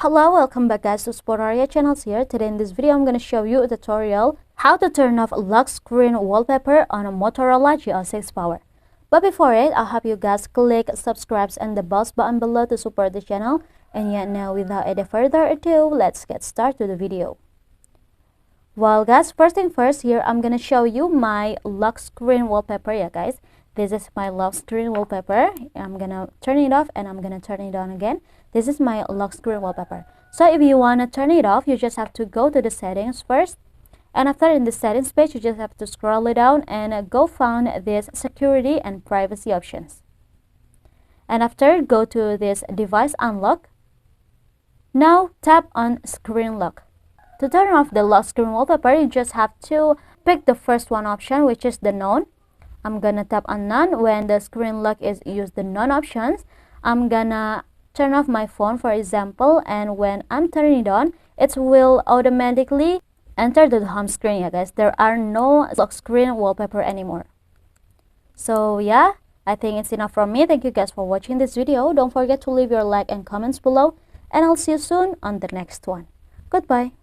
Hello, welcome back guys to Sportaria channels here. Today in this video I'm going to show you a tutorial how to turn off lock screen wallpaper on a Motorola G06 Power. But before it, I'll have you guys click subscribe and the bells button below to support the channel. And yet now without any further ado, let's get started to the video. Well guys, first thing first, here I'm going to show you my lock screen wallpaper. Yeah guys, this is my lock screen wallpaper. I'm going to turn it off and I'm going to turn it on again. This is my lock screen wallpaper. So if you want to turn it off, you just have to go to the settings first. And after in the settings page, you just have to scroll it down and go find this security and privacy options. And after, go to this device unlock. Now tap on screen lock. To turn off the lock screen wallpaper, you just have to pick the first one option, which is the none. I'm gonna tap on none. When the screen lock is use the none options, I'm gonna turn off my phone for example, and when I'm turning it on, it will automatically enter the home screen. Yeah guys, there are no lock screen wallpaper anymore. So yeah, I think it's enough from me. Thank you guys for watching this video. Don't forget to leave your like and comments below, and I'll see you soon on the next one. Goodbye.